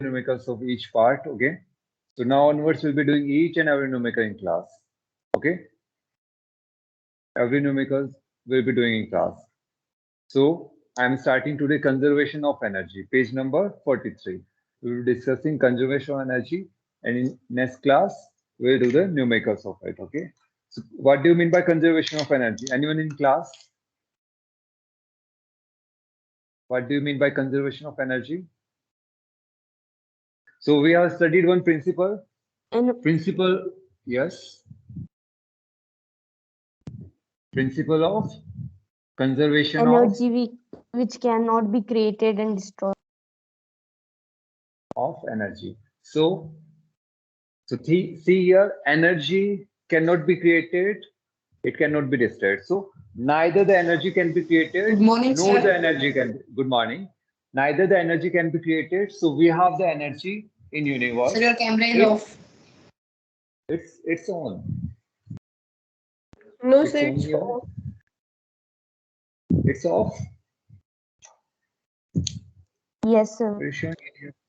numericals of each part. Okay. So now onwards, we'll be doing each and every numerical in class. Okay. Every numerical we'll be doing in class. So I'm starting today conservation of energy, page number 43. We will be discussing conservation of energy, and in next class we'll do the numericals of it. Okay. So what do you mean by conservation of energy? Anyone in class? What do you mean by conservation of energy? So we have studied one principle. And Principle, yes. Principle of conservation which cannot be created and destroyed. of energy. So see here, energy cannot be created, it cannot be destroyed. So neither the energy can be created, Good morning, nor sir. the energy can be. Good morning. Neither the energy can be created. So we have the energy in universe. Sir, your camera is It- off. It's on. No, It's on here. It's off. Yes, sir. It's showing,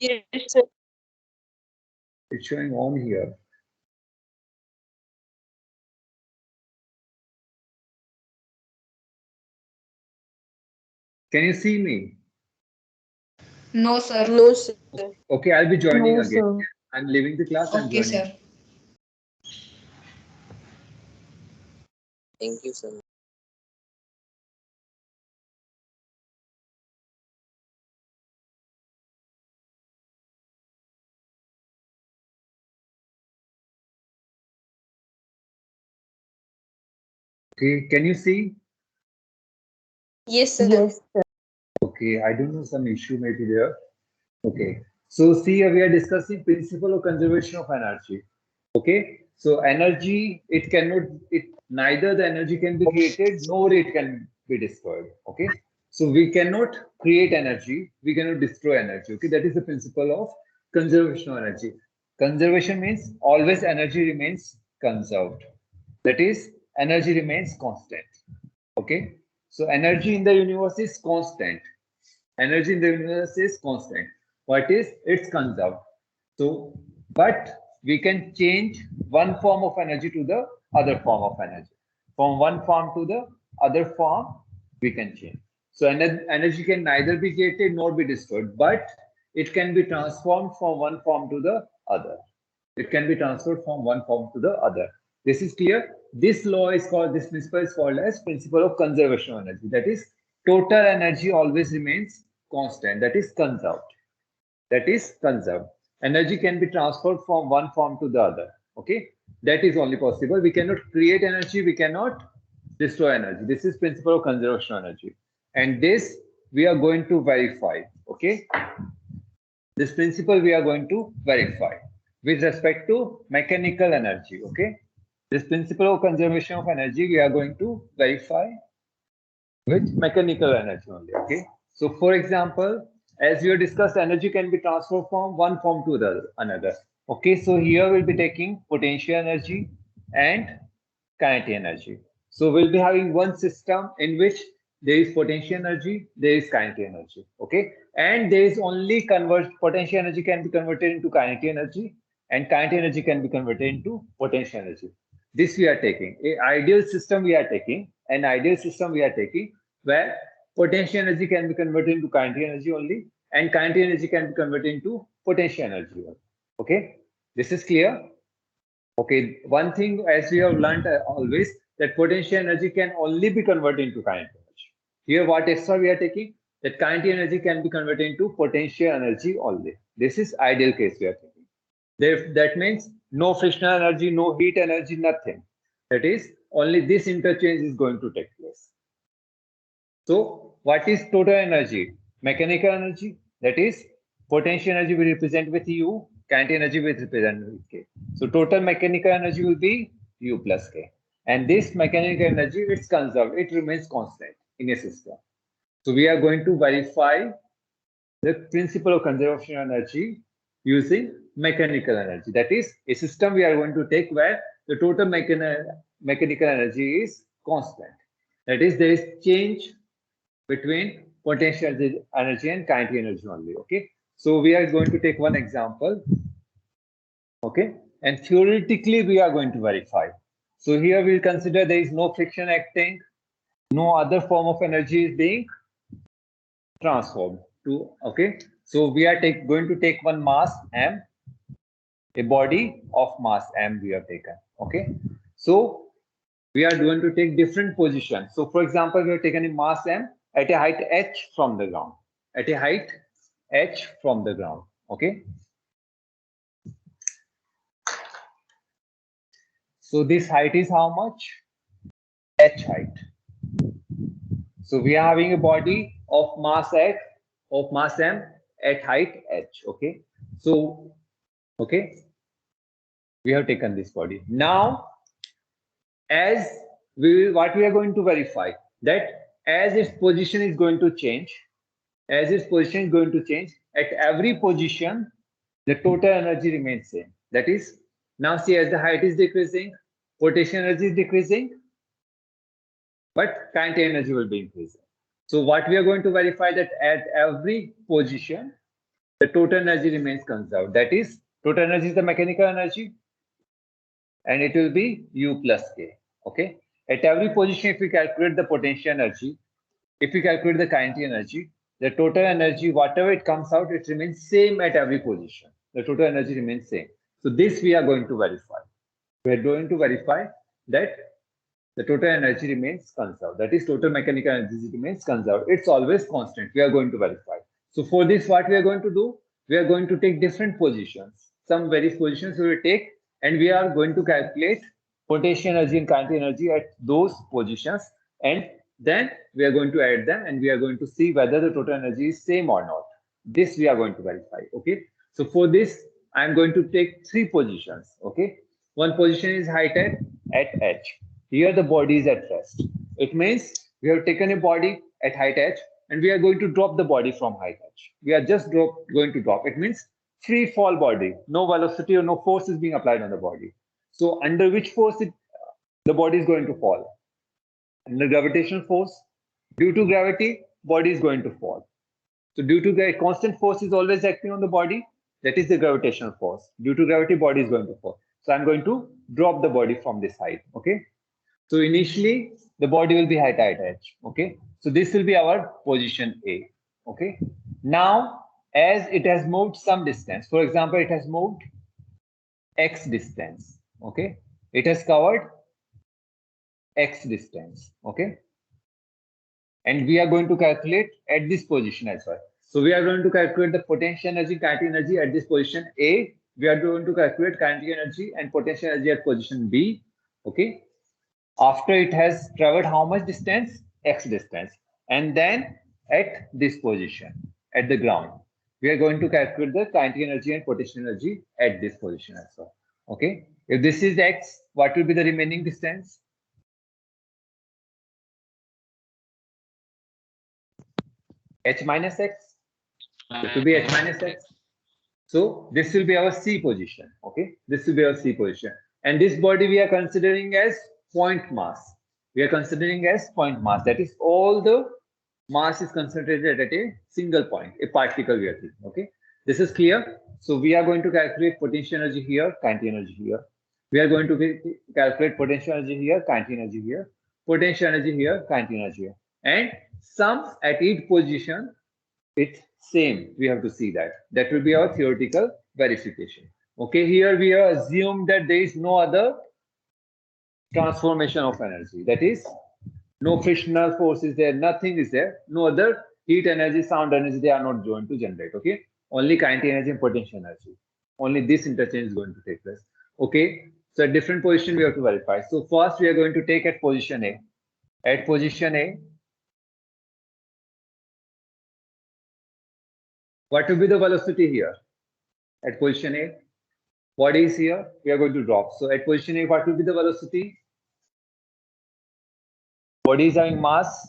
Yes, sir. it's showing on here. Can you see me? No, sir. No, sir. Okay, I'll be joining No, again. sir. I'm leaving the class and Okay, joining. sir. Thank you, sir. Okay, can you see? Yes, sir. Yes, sir. Okay, I don't know, some issue may be there. Okay, so see here we are discussing principle of conservation of energy. Okay, so energy, it cannot, neither the energy can be created nor it can be destroyed. Okay, so we cannot create energy, we cannot destroy energy. Okay, that is the principle of conservation of energy. Conservation means always energy remains conserved. That is, energy remains constant. Okay, so energy in the universe is constant. Energy in the universe is constant. What is? It's conserved. So, but we can change one form of energy to the other form of energy. From one form to the other form, we can change. So energy can neither be created nor be destroyed, but it can be transformed from one form to the other. It can be transferred from one form to the other. This is clear. This law is called, this principle is called as principle of conservation of energy. That is, total energy always remains constant. That is conserved. That is conserved. Energy can be transferred from one form to the other. Okay, that is only possible. We cannot create energy. We cannot destroy energy. This is principle of conservation of energy, and this we are going to verify. Okay, this principle we are going to verify with respect to mechanical energy. Okay, this principle of conservation of energy we are going to verify with mechanical energy only. Okay, so for example, as we have discussed, energy can be transferred from one form to the another. Okay, so here we'll be taking potential energy and kinetic energy. So we'll be having one system in which there is potential energy, there is kinetic energy. Okay, and there is only potential energy can be converted into kinetic energy, and kinetic energy can be converted into potential energy. This we are taking a ideal system. We are taking an ideal system. We are taking where potential energy can be converted into kinetic energy only, and kinetic energy can be converted into potential energy only. Okay, this is clear. Okay, one thing as we have learned always that potential energy can only be converted into kinetic energy. Here, what extra we are taking, that kinetic energy can be converted into potential energy only. This is ideal case we are taking. That means no frictional energy, no heat energy, nothing. That is, only this interchange is going to take place. So, what is total energy? Mechanical energy, that is, potential energy we represent with U, kinetic energy we represent with K. So, total mechanical energy will be U plus K. And this mechanical energy, it's conserved, it remains constant in a system. So, we are going to verify the principle of conservation of energy using mechanical energy. That is, a system we are going to take where the total mechanical energy is constant. That is, there is change between potential energy and kinetic energy only. Okay, So we are going to take one example. Okay. And theoretically, we are going to verify. So here we'll consider there is no friction acting, no other form of energy is being transformed to, okay. So we are going to take one mass m, a body of mass m we have taken, okay. So we are going to take different positions. So for example, we have taken a mass m at a height h from the ground, at a height h from the ground, okay. So this height is how much? H height. So we are having a body of mass m at height h, okay. So, okay, we have taken this body. Now, as what we are going to verify, that as its position is going to change, at every position, the total energy remains same. That is, now see, as the height is decreasing, potential energy is decreasing, but kinetic energy will be increasing. So what we are going to verify, that at every position, the total energy remains conserved. That is, total energy is the mechanical energy, and it will be U plus K. Okay. At every position, if we calculate the potential energy, if we calculate the kinetic energy, the total energy, whatever it comes out, it remains same at every position. The total energy remains same. So this we are going to verify. We are going to verify that the total energy remains conserved. That is, total mechanical energy remains conserved. It's always constant. We are going to verify. So for this, what we are going to do? We are going to take different positions. Some various positions we will take, and we are going to calculate potential energy and kinetic energy at those positions, and then we are going to add them, and we are going to see whether the total energy is same or not. This we are going to verify. Okay. So for this, I am going to take three positions. Okay. One position is height at h. Here the body is at rest. It means we have taken a body at height h, and we are going to drop the body from height h. We are just going to drop. It means free fall body. No velocity or no force is being applied on the body. So under which force the body is going to fall? Under gravitational force. Due to gravity, body is going to fall. So due to the constant force is always acting on the body, that is the gravitational force. Due to gravity, body is going to fall. So I'm going to drop the body from this height. Okay. So initially, the body will be height h. Okay. So this will be our position A. Okay. Now, as it has moved some distance, for example, it has moved x distance. Okay. It has covered x distance. Okay. And we are going to calculate at this position as well. So we are going to calculate the potential energy, kinetic energy at this position A. We are going to calculate kinetic energy and potential energy at position B. Okay. After it has traveled how much distance? X distance. And then at this position, at the ground, we are going to calculate the kinetic energy and potential energy at this position as well. Okay. If this is X, what will be the remaining distance? H minus X. It will be H minus X. So this will be our C position. Okay. This will be our C position. And this body we are considering as point mass. We are considering as point mass. That is, all the mass is concentrated at a single point, a particle we are thinking. Okay. This is clear. So we are going to calculate potential energy here, kinetic energy here. We are going to calculate potential energy here, kinetic energy here, potential energy here, kinetic energy here. And sum at each position, it's same. We have to see that. That will be our theoretical verification. Okay, here we assume that there is no other transformation of energy. That is, no frictional force is there, nothing is there, no other heat energy, sound energy, they are not going to generate. Okay, only kinetic energy and potential energy. Only this interchange is going to take place. Okay, so at different position we have to verify. So first we are going to take at position A. At position A, what will be the velocity here? At position A, body is here, we are going to drop. So at position A, what will be the velocity? Body is having mass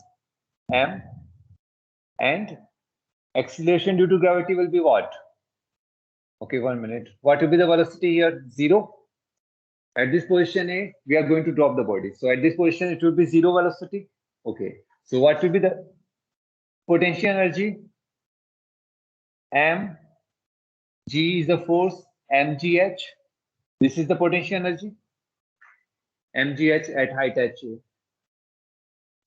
m, and acceleration due to gravity will be what? Okay, 1 minute. What will be the velocity here? 0. At this position A, we are going to drop the body. So at this position, it will be 0 velocity. Okay. So what will be the potential energy? M G is the force, mgh. This is the potential energy, mgh at height h.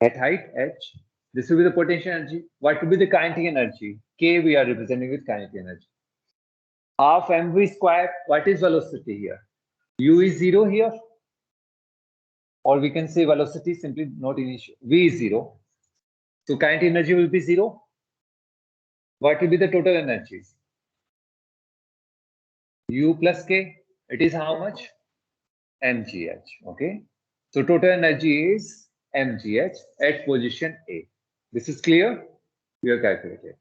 At height h, this will be the potential energy. What will be the kinetic energy? K we are representing with kinetic energy. Half mv square. What is velocity here? U is 0 here. Or we can say velocity simply not initial. V is 0. So kinetic energy will be 0. What will be the total energy? U plus K. It is how much? mgh. Okay. So total energy is mgh at position A. This is clear? We have calculated.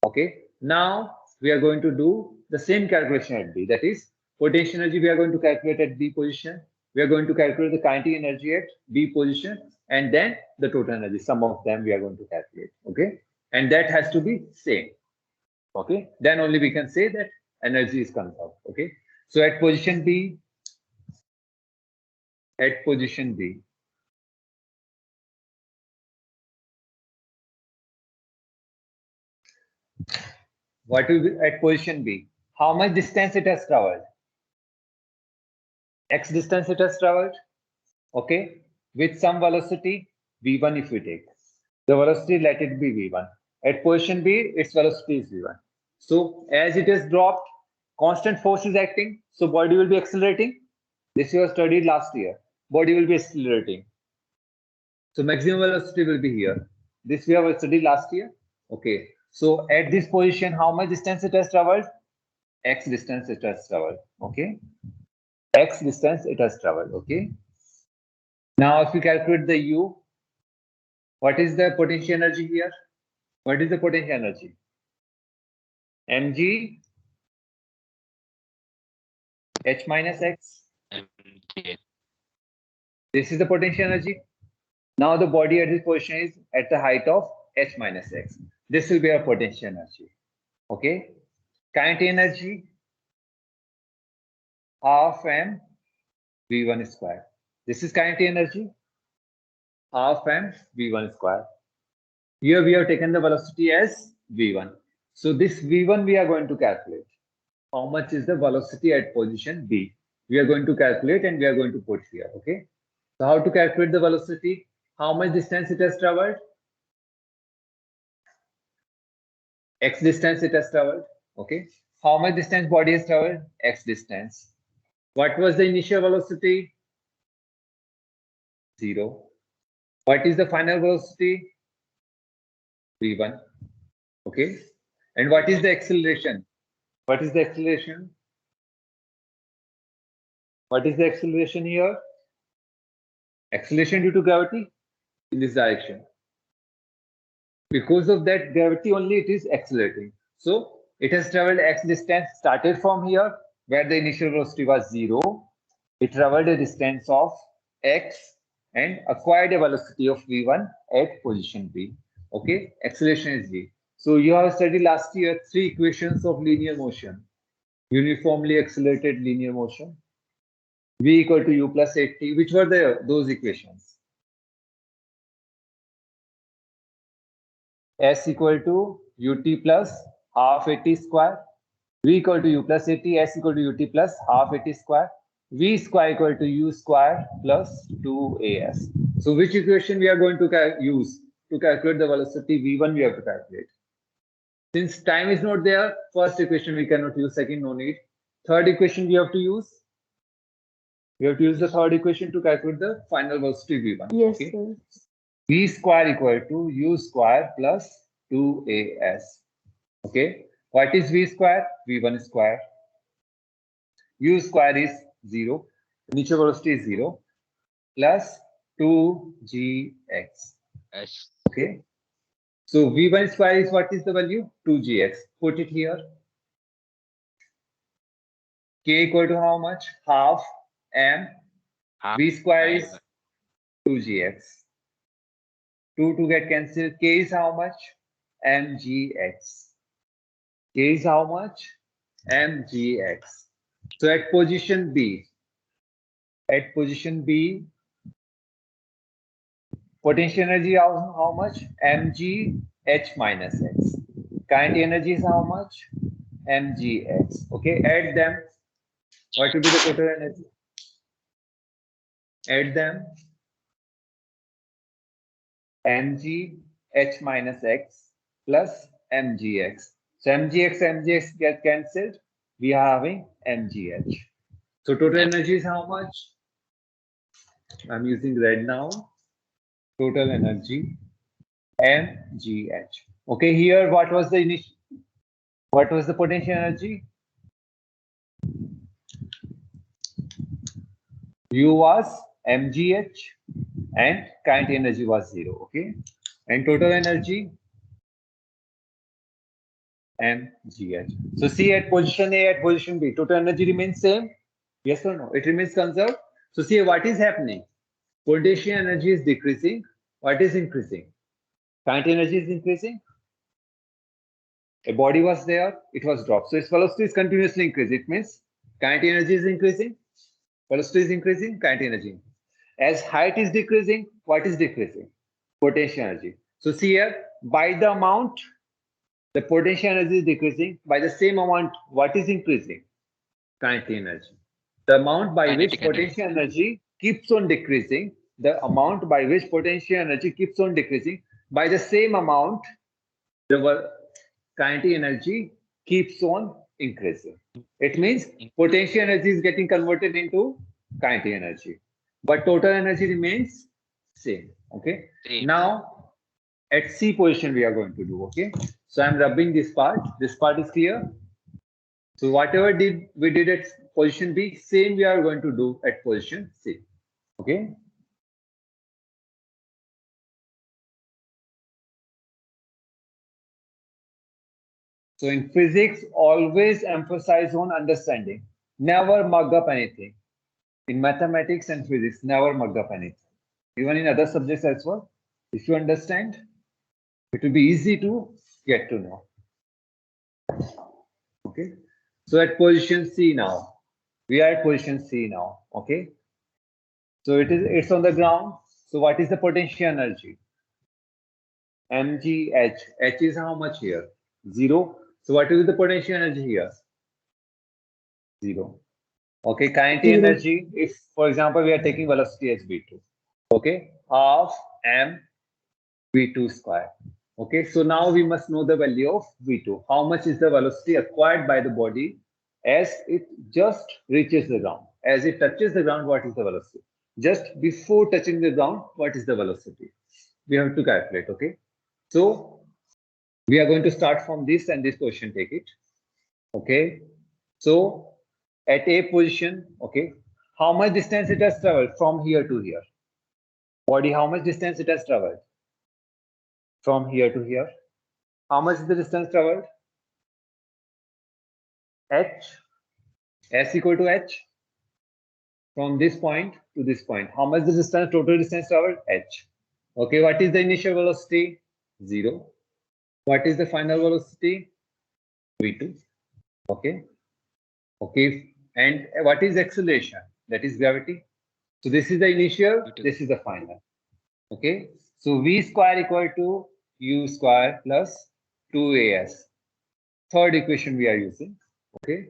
Okay. Now we are going to do the same calculation at B. That is potential energy we are going to calculate at B position. We are going to calculate the kinetic energy at B position, and then the total energy. Some of them we are going to calculate. Okay. And that has to be same. Okay. Then only we can say that energy is conserved. Okay. So at position B, what will be at position B? How much distance it has traveled? X distance it has traveled. Okay. With some velocity, V1 if we take. The velocity, let it be V1. At position B, its velocity is V1. So as it has dropped, constant force is acting. So body will be accelerating. This you have studied last year. Body will be accelerating. So maximum velocity will be here. This we have studied last year. Okay. So at this position, how much distance it has traveled? X distance it has traveled. Okay. X distance it has traveled. Okay. Now if you calculate the U, what is the potential energy here? What is the potential energy? mg h minus x. mg. This is the potential energy. Now the body at this position is at the height of h minus x. This will be our potential energy. Okay. Kinetic energy half m v1 square. This is kinetic energy half m v1 square. Here we have taken the velocity as v1. So this v1 we are going to calculate. How much is the velocity at position B? We are going to calculate and we are going to put here. Okay. So how to calculate the velocity? How much distance it has traveled? X distance it has traveled. Okay. How much distance body has traveled? X distance. What was the initial velocity? 0. What is the final velocity? V1. Okay. And what is the acceleration? What is the acceleration? What is the acceleration here? Acceleration due to gravity in this direction. Because of that gravity only it is accelerating. So it has traveled x distance, started from here where the initial velocity was 0. It traveled a distance of x and acquired a velocity of v1 at position B. Okay, acceleration is v. So you have studied last year 3 equations of linear motion. Uniformly accelerated linear motion, v equal to u plus 8t. Which were those equations? S equal to ut plus half at square, v equal to u plus at, s equal to ut plus half at square, v square equal to u square plus 2as. So which equation we are going to use to calculate the velocity v1 we have to calculate? Since time is not there, first equation we cannot use, second no need. Third equation we have to use. We have to use the third equation to calculate the final velocity v1. Yes, Okay. sir. V square equal to u square plus 2as. Okay. What is v square? v1 square. U square is 0. Initial velocity is 0 plus 2gx. Yes. Okay. So v1 square is what is the value? 2gx. Put it here. K equal to how much? Half m. Half V square is m. 2gx. 2 to get cancelled. K is how much? mgx. K is how much? mgx. So at position B, potential energy how much? mg h minus x. Kinetic energy is how much? mgh. Okay, add them. What will be the total energy? Add them. mgh minus x plus mgx. So mgx get cancelled. We are having mgh. So total energy is how much? I'm using red now. Total energy mgh. Okay, here what was the initial? What was the potential energy? U was mgh and kinetic energy was 0. Okay, and total energy mgh. So see, at position A, at position B, total energy remains same. Yes or no? It remains conserved. So see what is happening. Potential energy is decreasing. What is increasing? Kinetic energy is increasing. A body was there, it was dropped. So its velocity is continuously increasing. It means kinetic energy is increasing, velocity is increasing, kinetic energy. As height is decreasing, what is decreasing? Potential energy. So see here, by the amount, the potential energy is decreasing. By the same amount, what is increasing? Kinetic energy. The amount by which Kinetic energy. potential energy keeps on decreasing, the amount by which potential energy keeps on decreasing, by the same amount, the kinetic energy keeps on increasing. It means potential energy is getting converted into kinetic energy, but total energy remains same. Okay. Same. Now at C position we are going to do. Okay. So I'm rubbing this part. This part is clear. So whatever we did at position B, same we are going to do at position C. Okay. So in physics, always emphasize on understanding. Never mug up anything. In mathematics and physics, never mug up anything. Even in other subjects as well. If you understand, it will be easy to get to know. Okay. So at position C now. We are at position C now. Okay. So it's on the ground. So what is the potential energy? mgh. H is how much here? 0. So what is the potential energy here? 0. Okay, kinetic 0. energy, if for example we are taking velocity as v2, okay, half m v2 square. Okay, so now we must know the value of v2. How much is the velocity acquired by the body as it just reaches the ground? As it touches the ground, what is the velocity? Just before touching the ground, what is the velocity? We have to calculate. Okay, so we are going to start from this and this question. Take it. Okay, so at A position, okay, how much distance it has traveled from here to here? Body, how much distance it has traveled? From here to here. How much is the distance traveled? H. S equal to H. From this point to this point. How much is the distance, total distance traveled? H. Okay, what is the initial velocity? 0. What is the final velocity? V2. Okay. Okay. And what is acceleration? That is gravity. So this is the initial, this is the final. Okay. So V square equal to U square plus 2AS. Third equation we are using. Okay.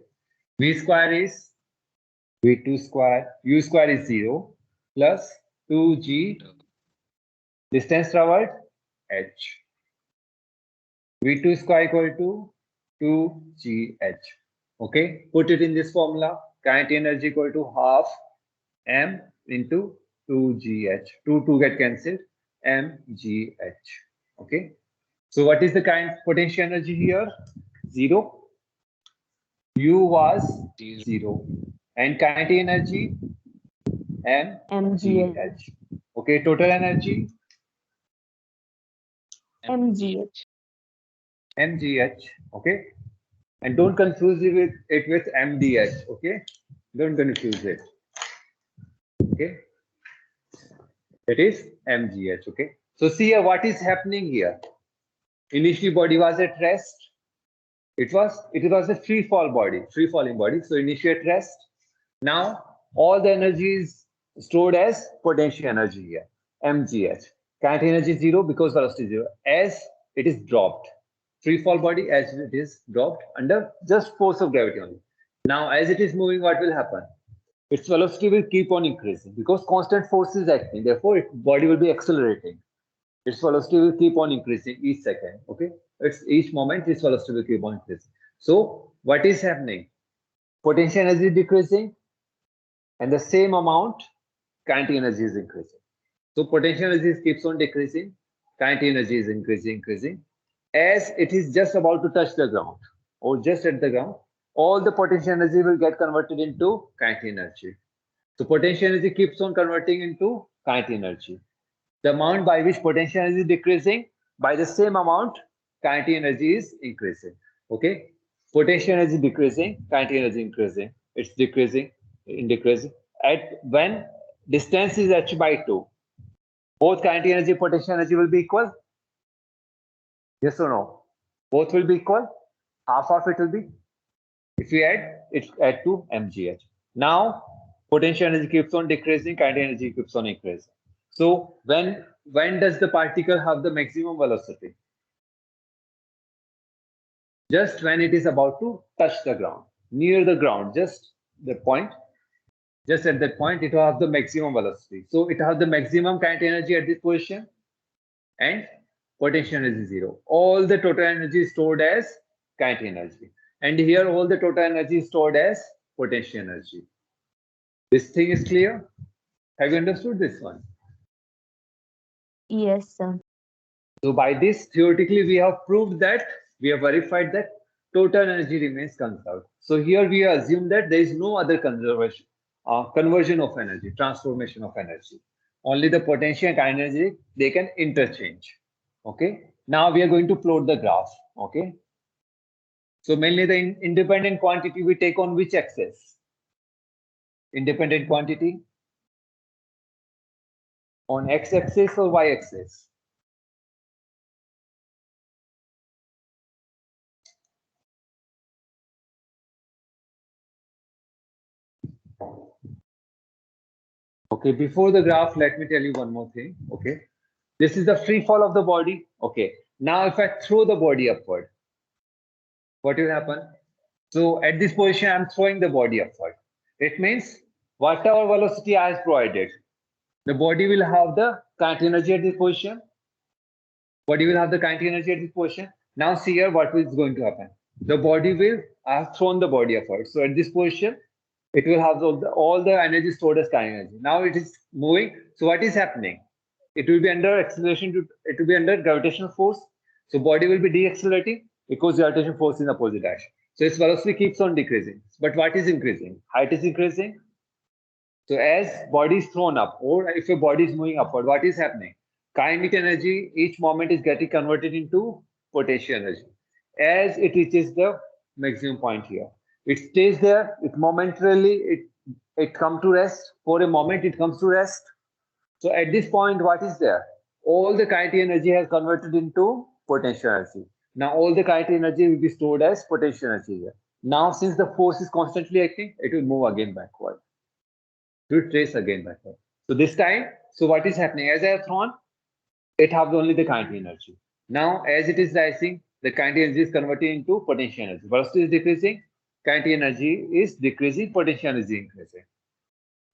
V square is V2 square. U square is 0 plus 2G. Distance traveled H. V2 square equal to 2GH. Okay. Put it in this formula. Kinetic energy equal to half m into 2gh. 2 get cancelled. mgh. Okay. So what is the potential energy here? 0. U was 0. And kinetic energy mgh. Okay. Total energy mgh. mgh. Okay. And don't confuse it with mdh. Okay. Don't confuse it. Okay. It is mgh. Okay. So see here what is happening here. Initially body was at rest. It was a free falling body. So initially at rest. Now all the energy is stored as potential energy here. mgh. Kinetic energy is 0 because velocity is 0. As it is dropped. free fall body as it is dropped under just force of gravity only. Now, as it is moving, what will happen? Its velocity will keep on increasing because constant force is acting. Therefore, its body will be accelerating. Its velocity will keep on increasing each second. Okay, it's each moment its velocity will keep on increasing. So, what is happening? Potential energy is decreasing, and the same amount kinetic energy is increasing. So potential energy keeps on decreasing, kinetic energy is increasing. As it is just about to touch the ground or just at the ground, all the potential energy will get converted into kinetic energy. So potential energy keeps on converting into kinetic energy. The amount by which potential energy is decreasing, by the same amount kinetic energy is increasing. Okay, potential energy decreasing, kinetic energy increasing. It's decreasing, decreasing. At when distance is h by 2, both kinetic energy, potential energy will be equal. Yes or no? Both will be equal. Half of it will be. If we add, it's add to mgh. Now potential energy keeps on decreasing, kinetic energy keeps on increasing. So when does the particle have the maximum velocity? Just when it is about to touch the ground, near the ground, just the point, just at that point, it will have the maximum velocity. So it has the maximum kinetic energy at this position, and potential energy 0. All the total energy is stored as kinetic energy, and here all the total energy is stored as potential energy. This thing is clear? Have you understood this one? Yes, sir. So by this, theoretically, we have proved that, we have verified that total energy remains conserved. So here we assume that there is no other conversion of energy, transformation of energy. Only the potential and kinetic energy, they can interchange. Okay. Now we are going to plot the graph. Okay. So mainly the independent quantity we take on which axis? Independent quantity on x-axis or y-axis? Okay, before the graph, let me tell you one more thing. Okay, this is the free fall of the body. Okay, now if I throw the body upward, what will happen? So at this position, I'm throwing the body upward. It means whatever velocity I have provided, the body will have the kinetic energy at this position. Body will have the kinetic energy at this position. Now see here what is going to happen. The body will, I have thrown the body upward. So at this position, it will have all the energy stored as kinetic energy. Now it is moving. So what is happening? It will be under acceleration, it will be under gravitational force. So body will be deaccelerating because gravitational force is in opposite direction. So its velocity keeps on decreasing. But what is increasing? Height is increasing. So as body is thrown up, or if a body is moving upward, what is happening? Kinetic energy, each moment is getting converted into potential energy. As it reaches the maximum point here, it stays there. It momentarily it comes to rest. For a moment, it comes to rest. So at this point, what is there? All the kinetic energy has converted into potential energy. Now all the kinetic energy will be stored as potential energy here. Now since the force is constantly acting, it will move again backward. To trace again backward. So this time, so what is happening? As I have thrown, it has only the kinetic energy. Now, as it is rising, the kinetic energy is converting into potential energy. Velocity is decreasing, kinetic energy is decreasing, potential energy increasing.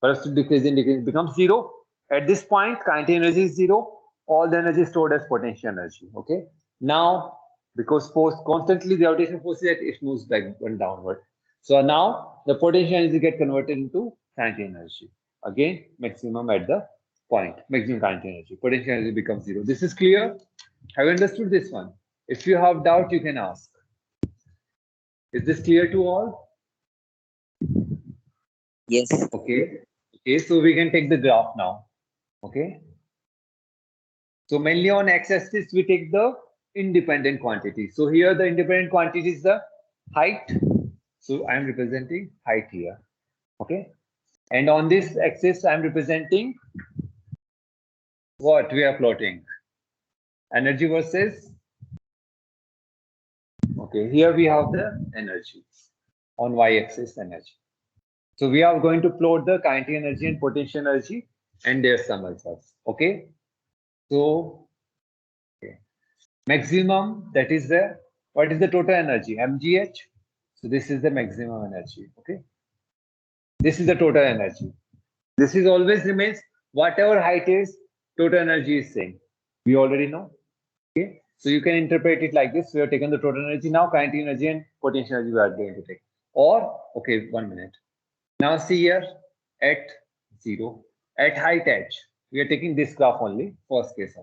Velocity decreasing, becomes 0. At this point, kinetic energy is 0. All the energy is stored as potential energy. Okay. Now, because force constantly the gravitational force is that it moves back and downward. So now the potential energy get converted into kinetic energy. Again, maximum at the point, maximum kinetic energy. Potential energy becomes 0. This is clear? Have you understood this one? If you have doubt, you can ask. Is this clear to all? Yes. Okay. Okay, so we can take the graph now. Okay. So mainly on x-axis, we take the independent quantity. So here the independent quantity is the height. So I am representing height here. Okay. And on this axis, I am representing what we are plotting. Energy versus. Okay. Here we have the energy. On y-axis, energy. So we are going to plot the kinetic energy and potential energy and their sum results. Okay. So okay. Maximum, that is the What is the total energy? mgh. So this is the maximum energy. Okay, this is the total energy. This is always remains whatever height is, total energy is same. We already know. Okay, so you can interpret it like this. We have taken the total energy. Now kinetic energy and potential energy we are going to take. Or, okay, 1 minute. Now see here at 0, at height h, we are taking this graph only, first case.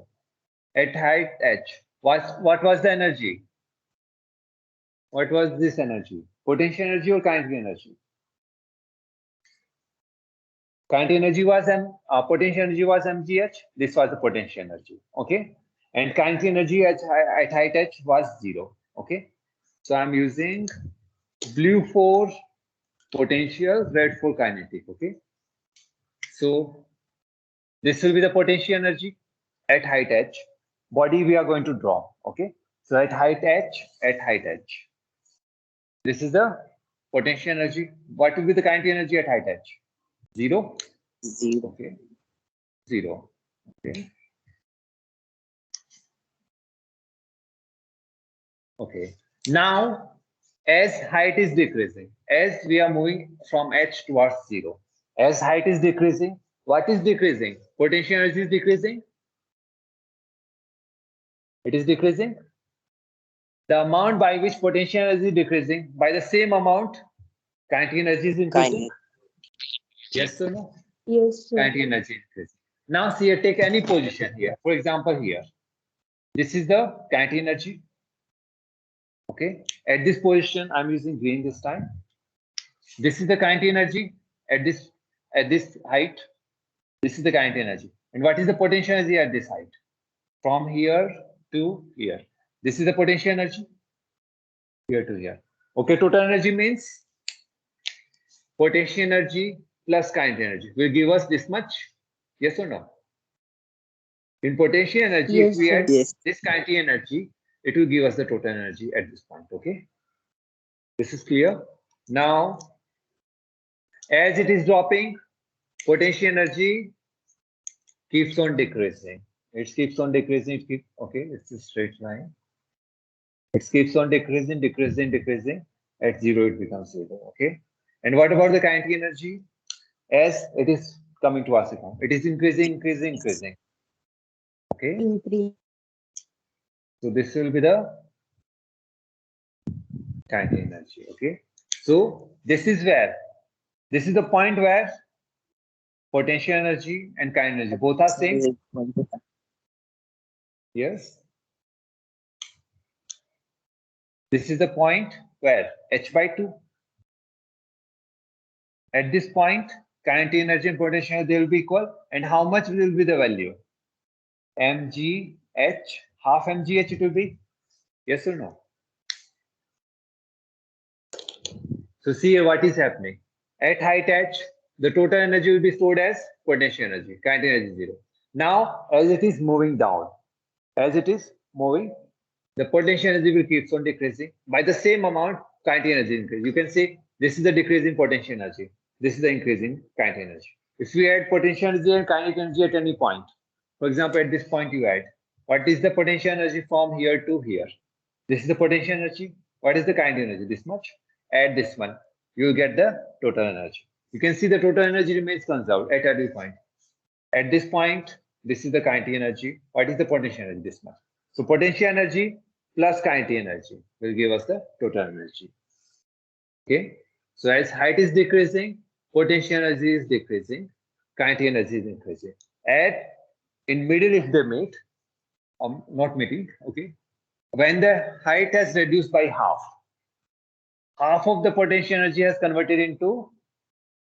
At height h, what was the energy? What was this energy? Potential energy or kinetic energy? Kinetic energy was potential energy was mgh. This was the potential energy. Okay, and kinetic energy at height h was 0. Okay, so I'm using blue for potential, red for kinetic. Okay, so this will be the potential energy at height h. Body we are going to draw. Okay, so at height h, this is the potential energy. What will be the kinetic energy at height h? 0. 0. Okay, 0. Okay. Okay. Now, as height is decreasing, as we are moving from h towards 0, as height is decreasing, what is decreasing? Potential energy is decreasing. It is decreasing. The amount by which potential energy is decreasing, by the same amount, kinetic energy is increasing. Yes or no? Yes, sir. Kinetic energy is increasing. Now, see here, take any position here. For example, here, this is the kinetic energy. Okay, at this position, I'm using green this time. This is the kinetic energy at this height. This is the kinetic energy. And what is the potential energy at this height? From here to here. This is the potential energy. Here to here. Okay, total energy means potential energy plus kinetic energy will give us this much. Yes or no? In potential energy, Yes, if we sir. add Yes. this kinetic energy, it will give us the total energy at this point. Okay, this is clear. Now, as it is dropping, potential energy keeps on decreasing. It keeps on decreasing. Okay, it's a straight line. It keeps on decreasing. At 0, it becomes 0. Okay, and what about the kinetic energy? As it is coming to us, it is increasing. Okay, Increase. so this will be the kinetic energy. Okay, so this is the point where potential energy and kinetic energy both are same. Yes. This is the point where h by 2. At this point, kinetic energy and potential energy, they will be equal. And how much will be the value? mgh, half mgh it will be. Yes or no? So see here what is happening. At height h, the total energy will be stored as potential energy, kinetic energy 0. Now, as it is moving down, the potential energy will keep on decreasing. By the same amount, kinetic energy increase. You can say this is the decreasing potential energy. This is the increasing kinetic energy. If we add potential energy and kinetic energy at any point, for example, at this point you add, what is the potential energy from here to here? This is the potential energy. What is the kinetic energy? This much. Add this one. You will get the total energy. You can see the total energy remains conserved at every point. At this point, this is the kinetic energy. What is the potential energy? This much. So potential energy plus kinetic energy will give us the total energy. Okay. So as height is decreasing, potential energy is decreasing, kinetic energy is increasing. In middle, if they meet, not meeting, okay. When the height has reduced by half of the potential energy has converted into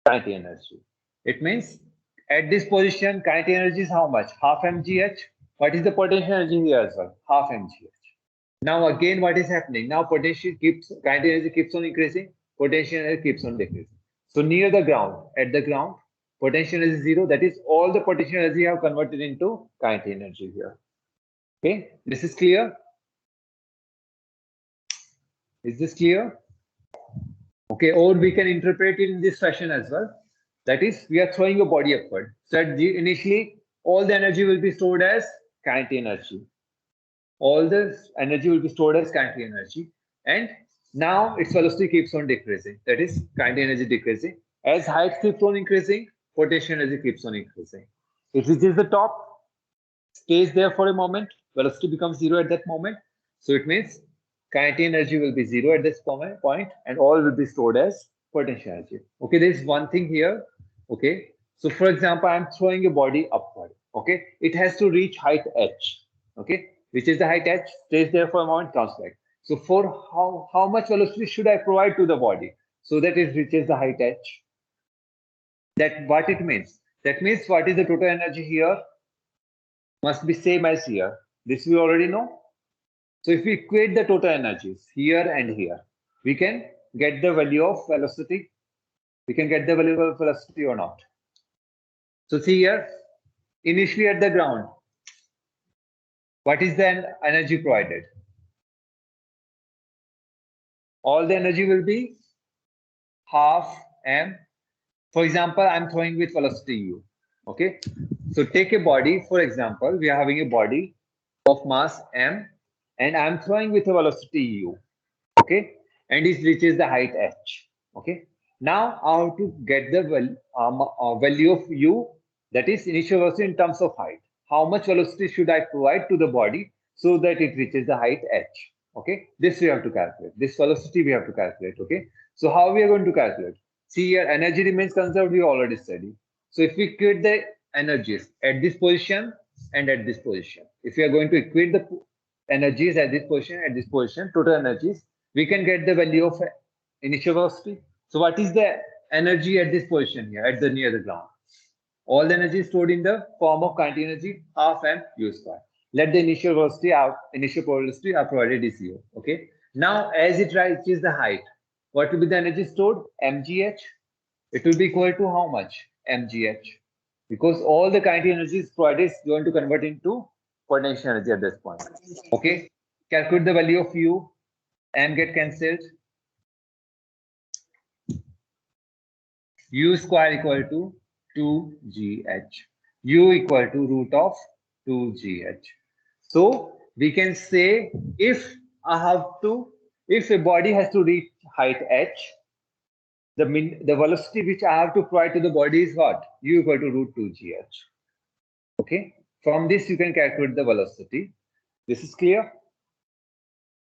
kinetic energy. It means at this position, kinetic energy is how much? Half mgh. What is the potential energy here as well? Half mgh. Now again, what is happening? Now kinetic energy keeps on increasing, potential energy keeps on decreasing. So near the ground, at the ground, potential energy is 0. That is all the potential energy have converted into kinetic energy here. Okay, this is clear. Is this clear? Okay, or we can interpret it in this fashion as well. That is, we are throwing a body upward. So initially, all the energy will be stored as kinetic energy. all this energy will be stored as kinetic energy, and now its velocity keeps on decreasing. That is kinetic energy decreasing. As height keeps on increasing, potential energy keeps on increasing. It reaches the top, stays there for a moment, velocity becomes zero at that moment. So it means kinetic energy will be zero at this point, and all will be stored as potential energy. Okay, there is one thing here. Okay, so for example, I'm throwing a body upward. Okay, it has to reach height h. Okay, which is the height h, stays there for a moment, comes back. So for how much velocity should I provide to the body so that it reaches the height h? That what it means? That means what is the total energy here? Must be same as here. This we already know. So if we equate the total energies here and here, we can get the value of velocity. We can get the value of velocity or not. So see here, initially at the ground, what is the energy provided? All the energy will be half m. For example, I'm throwing with velocity u. Okay. So take a body, for example, we are having a body of mass m, and I'm throwing with a velocity u. Okay, and it reaches the height h. Okay, now I have to get the value of u, that is initial velocity in terms of height. How much velocity should I provide to the body so that it reaches the height h? Okay, this we have to calculate. This velocity we have to calculate. Okay, so how we are going to calculate? See here, energy remains conserved. We already studied. So if we equate the energies at this position and at this position, if we are going to equate the energies at this position, total energies, we can get the value of initial velocity. So what is the energy at this position here, at the near the ground? All the energy is stored in the form of kinetic energy, half m u square. Let the initial velocity out, initial velocity are provided is zero. Okay. Now, as it reaches the height, what will be the energy stored? Mgh. It will be equal to how much? Mgh. Because all the kinetic energy is provided is going to convert into potential energy at this point. Okay. Calculate the value of u. M get cancelled. U square equal to 2gh. U equal to root of 2gh. So we can say if a body has to reach height h, the velocity which I have to provide to the body is what? U equal to root 2gh. Okay. From this you can calculate the velocity. This is clear.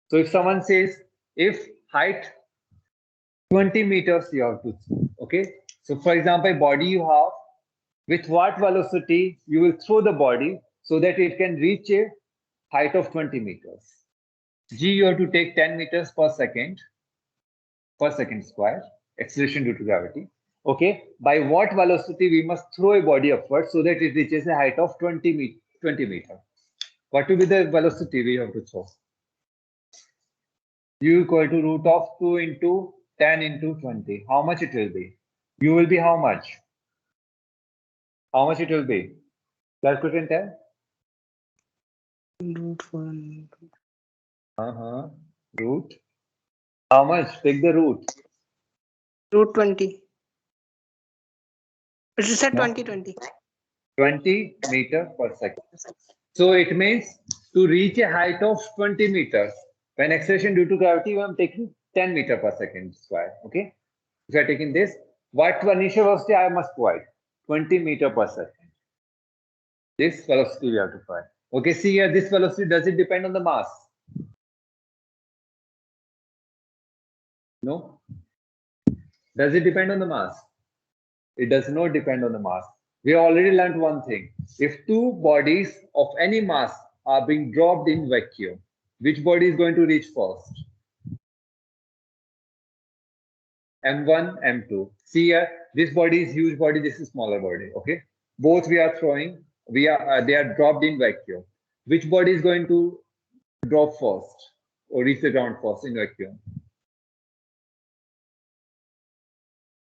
So if someone says if height 20 meters you have to, okay. So for example, body you have, with what velocity you will throw the body so that it can reach a height of 20 meters. G you have to take 10 meters per second square, acceleration due to gravity. Okay, by what velocity we must throw a body upward so that it reaches a height of 20 meters. What will be the velocity we have to throw? U equal to root of 2 into 10 into 20. How much it will be? U will be how much? How much it will be? Calculate and tell. Root 1. Root. How much? Take the root. Root 20. It is at No. 20. 20 meter per second. So it means to reach a height of 20 meters, when acceleration due to gravity, I am taking 10 meter per second square. Okay. If you are taking this, what initial velocity I must provide? 20 meter per second. This velocity we have to provide. Okay, see here, this velocity, does it depend on the mass? No. Does it depend on the mass? It does not depend on the mass. We already learned one thing. If two bodies of any mass are being dropped in vacuum, which body is going to reach first? M1, M2. See here, this body is huge body, this is smaller body. Okay, both we are throwing, they are dropped in vacuum. Which body is going to drop first or reach the ground first in vacuum?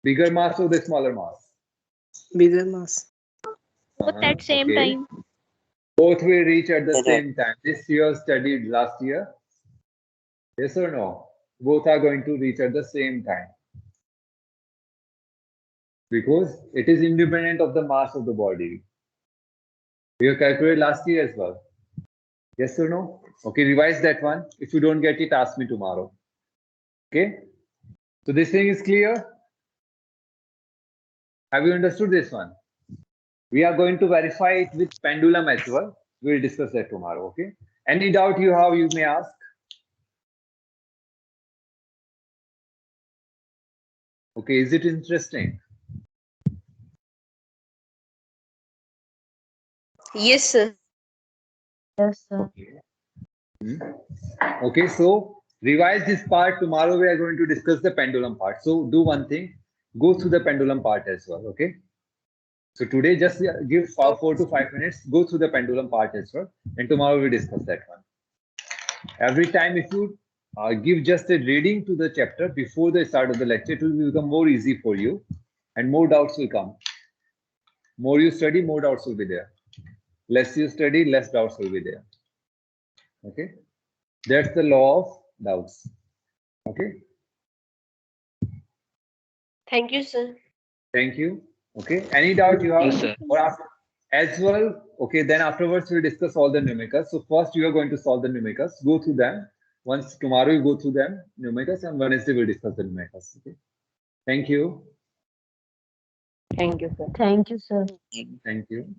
Bigger mass or the smaller mass? Bigger mass. Both at same okay. time. Both will reach at the same time. This year studied last year. Yes or no? Both are going to reach at the same time. Because it is independent of the mass of the body. We have calculated last year as well. Yes or no? Okay, revise that one. If you don't get it, ask me tomorrow. Okay. So this thing is clear. Have you understood this one? We are going to verify it with pendulum as well. We will discuss that tomorrow. Okay. Any doubt you have, you may ask. Okay, is it interesting? Yes, sir. Yes, sir. Okay, so revise this part. Tomorrow we are going to discuss the pendulum part. So do one thing, go through the pendulum part as well. Okay. So today just give 4 to 5 minutes, go through the pendulum part as well, and tomorrow we discuss that one. Every time if you give just a reading to the chapter before the start of the lecture, it will become more easy for you, and more doubts will come. More you study, more doubts will be there. Less you study, less doubts will be there. Okay, that's the law of doubts. Okay. Thank you, sir. Thank you. Okay. Any doubt you have? Yes, sir. Or after, as well. Okay. Then afterwards we'll discuss all the numericals. So first you are going to solve the numericals. Go through them. Once tomorrow you go through them numericals, and Wednesday we'll discuss the numericals. Okay. Thank you. Thank you, sir. Thank you, sir. Thank you.